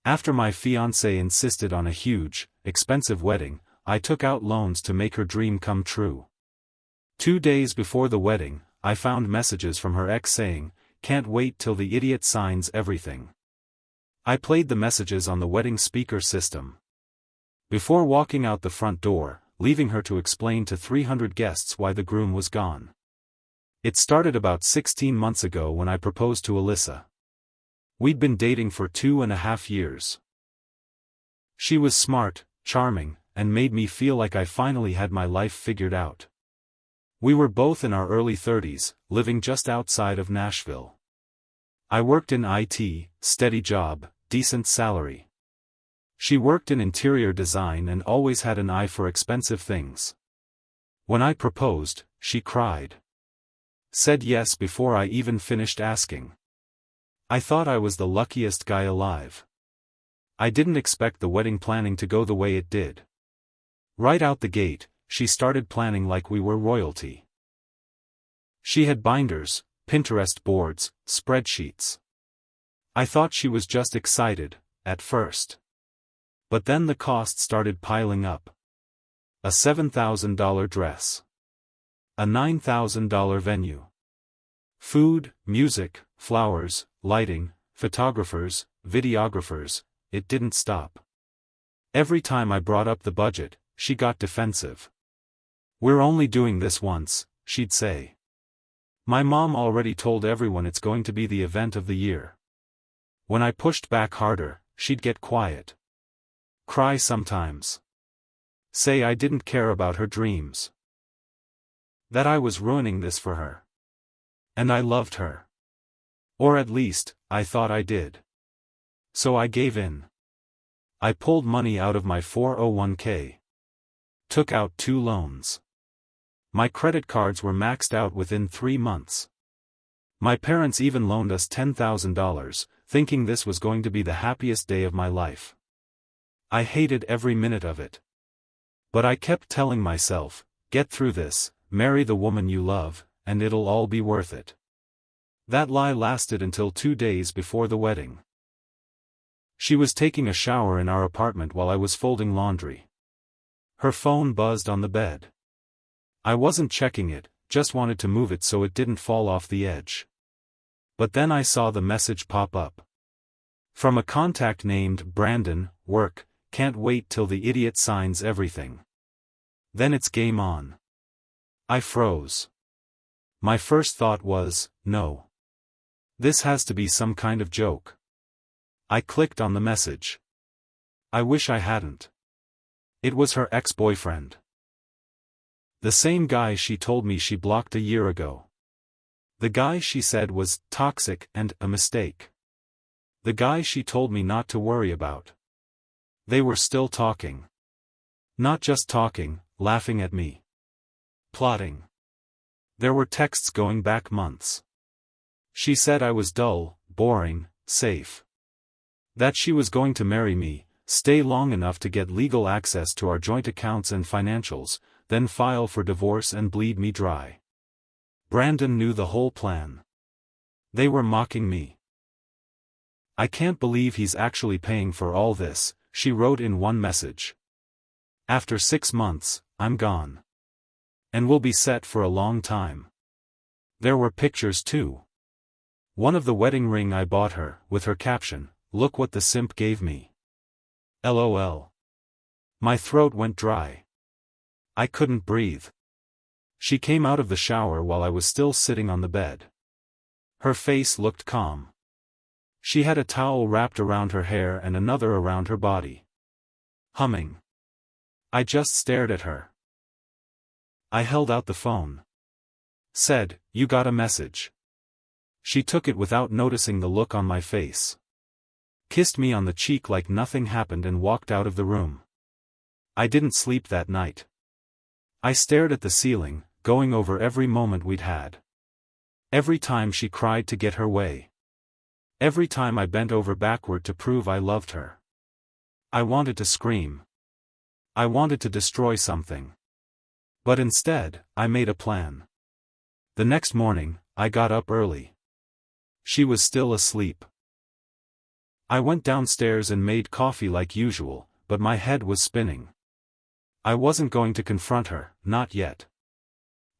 After my fiancée insisted on a huge, expensive wedding, I took out loans to make her dream come true. 2 days before the wedding, I found messages from her ex saying, "Can't wait till the idiot signs everything." I played the messages on the wedding speaker system. Before walking out the front door, leaving her to explain to 300 guests why the groom was gone. It started about 16 months ago when I proposed to Alyssa. We'd been dating for 2.5 years. She was smart, charming, and made me feel like I finally had my life figured out. We were both in our early 30s, living just outside of Nashville. I worked in IT, steady job, decent salary. She worked in interior design and always had an eye for expensive things. When I proposed, she cried. Said yes before I even finished asking. I thought I was the luckiest guy alive. I didn't expect the wedding planning to go the way it did. Right out the gate, she started planning like we were royalty. She had binders, Pinterest boards, spreadsheets. I thought she was just excited, at first. But then the cost started piling up. A $7,000 dress. A $9,000 venue. Food, music, flowers, lighting, photographers, videographers, it didn't stop. Every time I brought up the budget, she got defensive. "We're only doing this once," she'd say. "My mom already told everyone it's going to be the event of the year." When I pushed back harder, she'd get quiet. Cry sometimes. Say I didn't care about her dreams. That I was ruining this for her. And I loved her. Or at least, I thought I did. So I gave in. I pulled money out of my 401k. Took out 2 loans. My credit cards were maxed out within 3 months. My parents even loaned us $10,000, thinking this was going to be the happiest day of my life. I hated every minute of it. But I kept telling myself, get through this, marry the woman you love, and it'll all be worth it. That lie lasted until 2 days before the wedding. She was taking a shower in our apartment while I was folding laundry. Her phone buzzed on the bed. I wasn't checking it, just wanted to move it so it didn't fall off the edge. But then I saw the message pop up. From a contact named Brandon, work, can't wait till the idiot signs everything. Then it's game on. I froze. My first thought was, no. This has to be some kind of joke. I clicked on the message. I wish I hadn't. It was her ex-boyfriend. The same guy she told me she blocked a year ago. The guy she said was toxic and a mistake. The guy she told me not to worry about. They were still talking. Not just talking, laughing at me. Plotting. There were texts going back months. She said I was dull, boring, safe. That she was going to marry me, stay long enough to get legal access to our joint accounts and financials, then file for divorce and bleed me dry. Brandon knew the whole plan. They were mocking me. "I can't believe he's actually paying for all this," she wrote in one message. "After 6 months, I'm gone. And we'll be set for a long time." There were pictures too. One of the wedding ring I bought her, with her caption, "Look what the simp gave me." LOL. My throat went dry. I couldn't breathe. She came out of the shower while I was still sitting on the bed. Her face looked calm. She had a towel wrapped around her hair and another around her body. Humming. I just stared at her. I held out the phone. Said, "You got a message." She took it without noticing the look on my face. Kissed me on the cheek like nothing happened and walked out of the room. I didn't sleep that night. I stared at the ceiling, going over every moment we'd had. Every time she cried to get her way. Every time I bent over backward to prove I loved her. I wanted to scream. I wanted to destroy something. But instead, I made a plan. The next morning, I got up early. She was still asleep. I went downstairs and made coffee like usual, but my head was spinning. I wasn't going to confront her, not yet.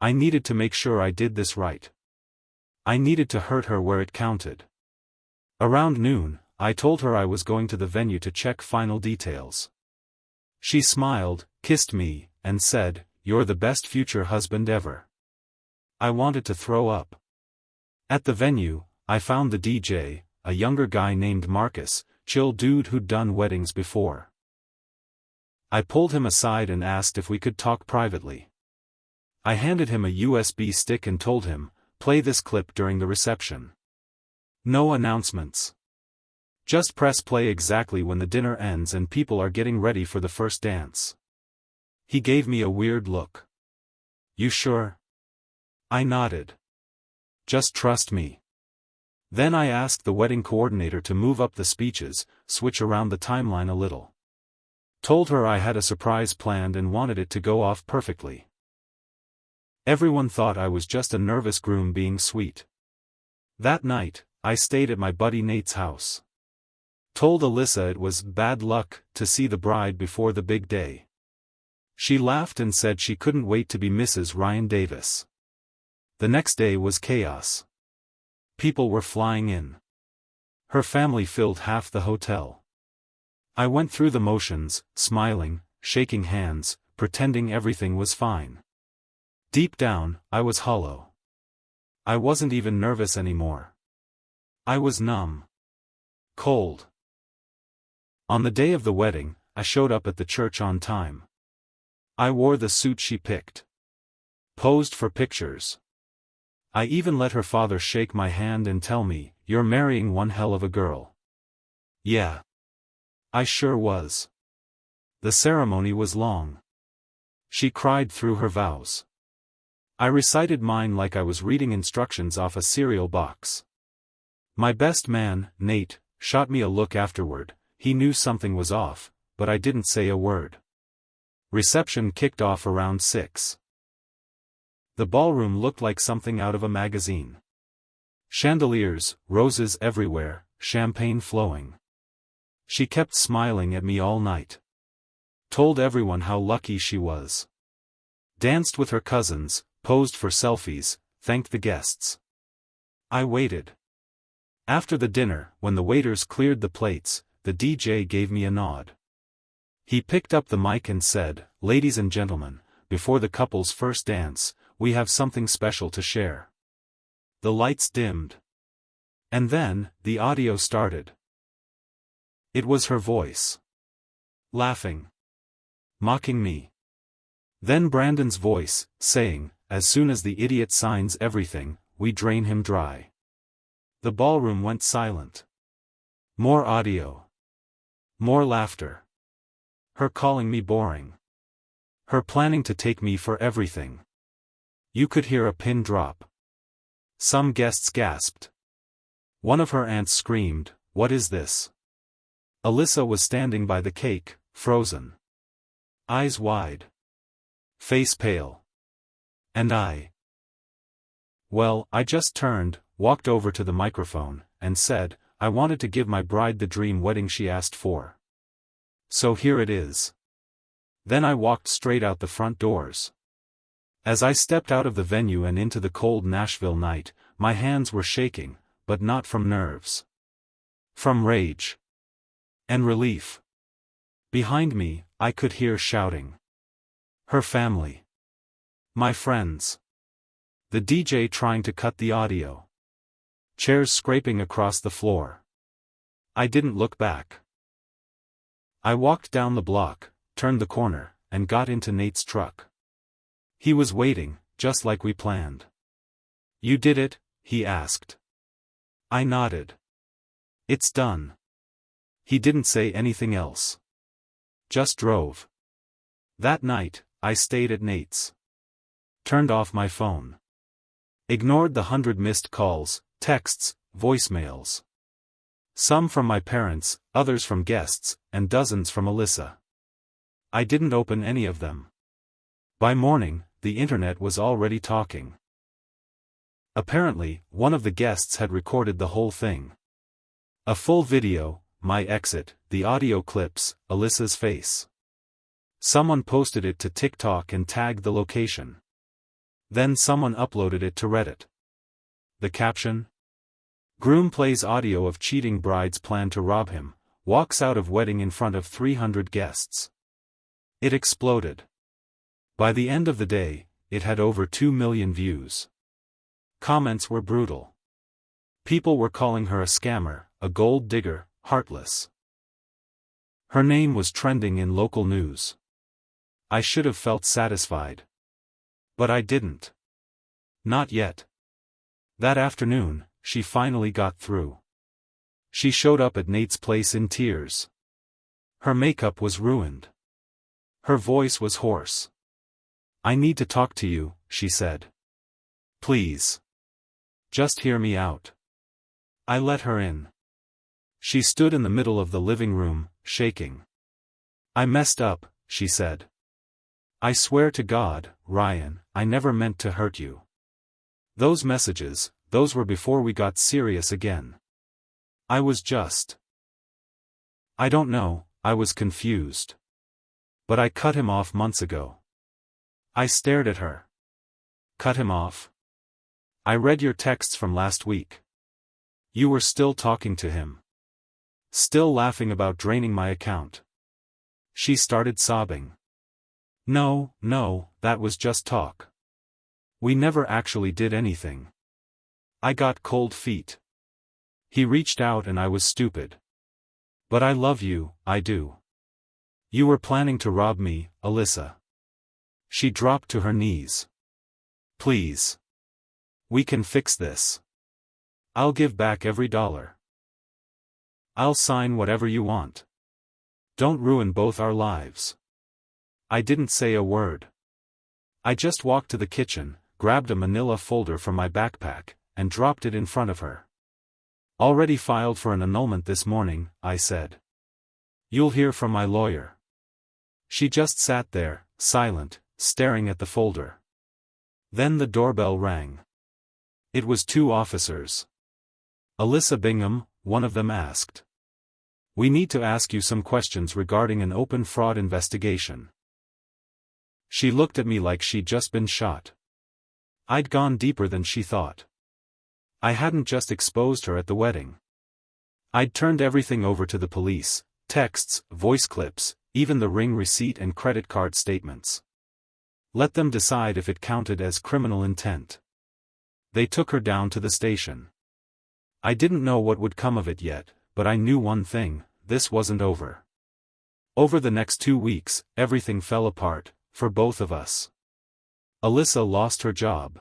I needed to make sure I did this right. I needed to hurt her where it counted. Around noon, I told her I was going to the venue to check final details. She smiled, kissed me, and said, "You're the best future husband ever." I wanted to throw up. At the venue, I found the DJ, a younger guy named Marcus, chill dude who'd done weddings before. I pulled him aside and asked if we could talk privately. I handed him a USB stick and told him, "Play this clip during the reception. No announcements. Just press play exactly when the dinner ends and people are getting ready for the first dance." He gave me a weird look. "You sure?" I nodded. "Just trust me." Then I asked the wedding coordinator to move up the speeches, switch around the timeline a little. Told her I had a surprise planned and wanted it to go off perfectly. Everyone thought I was just a nervous groom being sweet. That night, I stayed at my buddy Nate's house. Told Alyssa it was bad luck to see the bride before the big day. She laughed and said she couldn't wait to be Mrs. Ryan Davis. The next day was chaos. People were flying in. Her family filled half the hotel. I went through the motions, smiling, shaking hands, pretending everything was fine. Deep down, I was hollow. I wasn't even nervous anymore. I was numb. Cold. On the day of the wedding, I showed up at the church on time. I wore the suit she picked. Posed for pictures. I even let her father shake my hand and tell me, "You're marrying one hell of a girl." Yeah. I sure was. The ceremony was long. She cried through her vows. I recited mine like I was reading instructions off a cereal box. My best man, Nate, shot me a look afterward. He knew something was off, but I didn't say a word. Reception kicked off around 6. The ballroom looked like something out of a magazine. Chandeliers, roses everywhere, champagne flowing. She kept smiling at me all night. Told everyone how lucky she was. Danced with her cousins, posed for selfies, thanked the guests. I waited. After the dinner, when the waiters cleared the plates, the DJ gave me a nod. He picked up the mic and said, "Ladies and gentlemen, before the couple's first dance, we have something special to share." The lights dimmed. And then, the audio started. It was her voice. Laughing. Mocking me. Then Brandon's voice, saying, "As soon as the idiot signs everything, we drain him dry." The ballroom went silent. More audio. More laughter. Her calling me boring. Her planning to take me for everything. You could hear a pin drop. Some guests gasped. One of her aunts screamed, "What is this?" Alyssa was standing by the cake, frozen. Eyes wide. Face pale. And well, I just turned, walked over to the microphone, and said, "I wanted to give my bride the dream wedding she asked for. So here it is." Then I walked straight out the front doors. As I stepped out of the venue and into the cold Nashville night, my hands were shaking, but not from nerves. From rage. And relief. Behind me, I could hear shouting. Her family. My friends. The DJ trying to cut the audio. Chairs scraping across the floor. I didn't look back. I walked down the block, turned the corner, and got into Nate's truck. He was waiting, just like we planned. "You did it?" he asked. I nodded. "It's done." He didn't say anything else. Just drove. That night, I stayed at Nate's. Turned off my phone. Ignored the 100 missed calls, texts, voicemails. Some from my parents, others from guests, and dozens from Alyssa. I didn't open any of them. By morning, the internet was already talking. Apparently, one of the guests had recorded the whole thing. A full video, my exit, the audio clips, Alyssa's face. Someone posted it to TikTok and tagged the location. Then someone uploaded it to Reddit. The caption? Groom plays audio of cheating bride's plan to rob him, walks out of wedding in front of 300 guests. It exploded. By the end of the day, it had over 2 million views. Comments were brutal. People were calling her a scammer, a gold digger, heartless. Her name was trending in local news. I should have felt satisfied. But I didn't. Not yet. That afternoon, she finally got through. She showed up at Nate's place in tears. Her makeup was ruined. Her voice was hoarse. "I need to talk to you," she said. "Please. Just hear me out." I let her in. She stood in the middle of the living room, shaking. "I messed up," she said. "I swear to God, Ryan, I never meant to hurt you. Those messages, those were before we got serious again. I was just... I don't know, I was confused. But I cut him off months ago." I stared at her. "Cut him off? I read your texts from last week. You were still talking to him. Still laughing about draining my account." She started sobbing. No, that was just talk. We never actually did anything." I got cold feet. "He reached out and I was stupid. But I love you, I do. You were planning to rob me, Alyssa." She dropped to her knees. "Please. We can fix this. I'll give back every dollar. I'll sign whatever you want. Don't ruin both our lives." I didn't say a word. I just walked to the kitchen, grabbed a manila folder from my backpack, and dropped it in front of her. "Already filed for an annulment this morning," I said. "You'll hear from my lawyer." She just sat there, silent, staring at the folder. Then the doorbell rang. It was 2 officers. "Alyssa Bingham," one of them asked. "We need to ask you some questions regarding an open fraud investigation." She looked at me like she'd just been shot. I'd gone deeper than she thought. I hadn't just exposed her at the wedding. I'd turned everything over to the police, texts, voice clips, even the ring receipt and credit card statements. Let them decide if it counted as criminal intent. They took her down to the station. I didn't know what would come of it yet, but I knew one thing: this wasn't over. Over the next 2 weeks, everything fell apart, for both of us. Alyssa lost her job.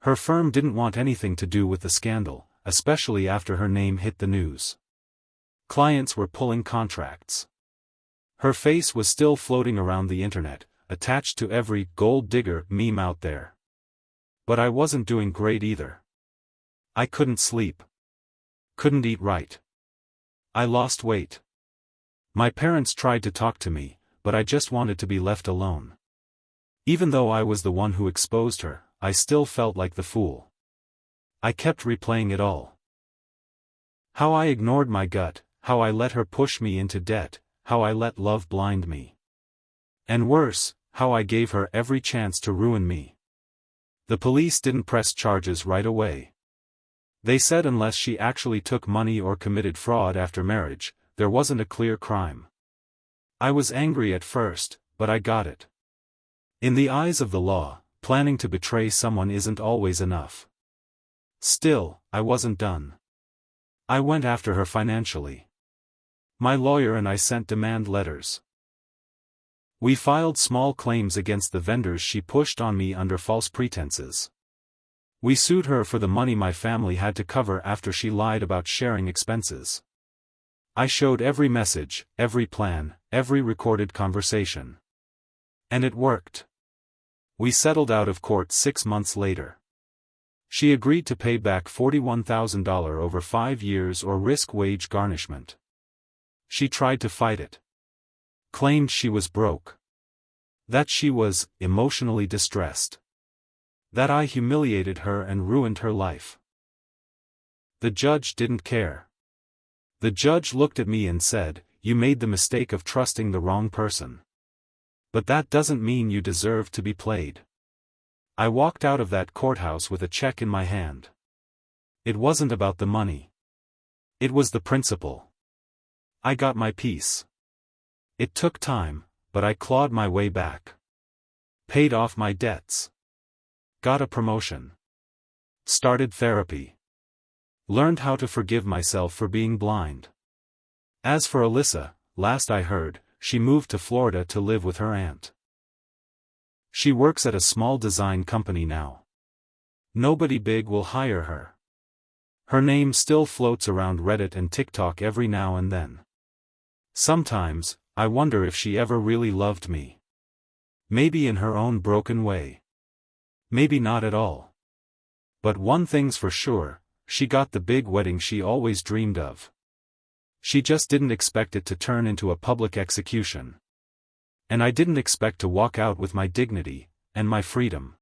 Her firm didn't want anything to do with the scandal, especially after her name hit the news. Clients were pulling contracts. Her face was still floating around the internet, attached to every gold digger meme out there. But I wasn't doing great either. I couldn't sleep. Couldn't eat right. I lost weight. My parents tried to talk to me, but I just wanted to be left alone. Even though I was the one who exposed her, I still felt like the fool. I kept replaying it all. How I ignored my gut, how I let her push me into debt, how I let love blind me. And worse, how I gave her every chance to ruin me. The police didn't press charges right away. They said unless she actually took money or committed fraud after marriage, there wasn't a clear crime. I was angry at first, but I got it. In the eyes of the law, planning to betray someone isn't always enough. Still, I wasn't done. I went after her financially. My lawyer and I sent demand letters. We filed small claims against the vendors she pushed on me under false pretenses. We sued her for the money my family had to cover after she lied about sharing expenses. I showed every message, every plan, every recorded conversation. And it worked. We settled out of court 6 months later. She agreed to pay back $41,000 over 5 years or risk wage garnishment. She tried to fight it. Claimed she was broke. That she was emotionally distressed. That I humiliated her and ruined her life. The judge didn't care. The judge looked at me and said, "You made the mistake of trusting the wrong person. But that doesn't mean you deserve to be played." I walked out of that courthouse with a check in my hand. It wasn't about the money. It was the principle. I got my peace. It took time, but I clawed my way back. Paid off my debts. Got a promotion. Started therapy. Learned how to forgive myself for being blind. As for Alyssa, last I heard, she moved to Florida to live with her aunt. She works at a small design company now. Nobody big will hire her. Her name still floats around Reddit and TikTok every now and then. Sometimes, I wonder if she ever really loved me. Maybe in her own broken way. Maybe not at all. But one thing's for sure, she got the big wedding she always dreamed of. She just didn't expect it to turn into a public execution. And I didn't expect to walk out with my dignity, and my freedom.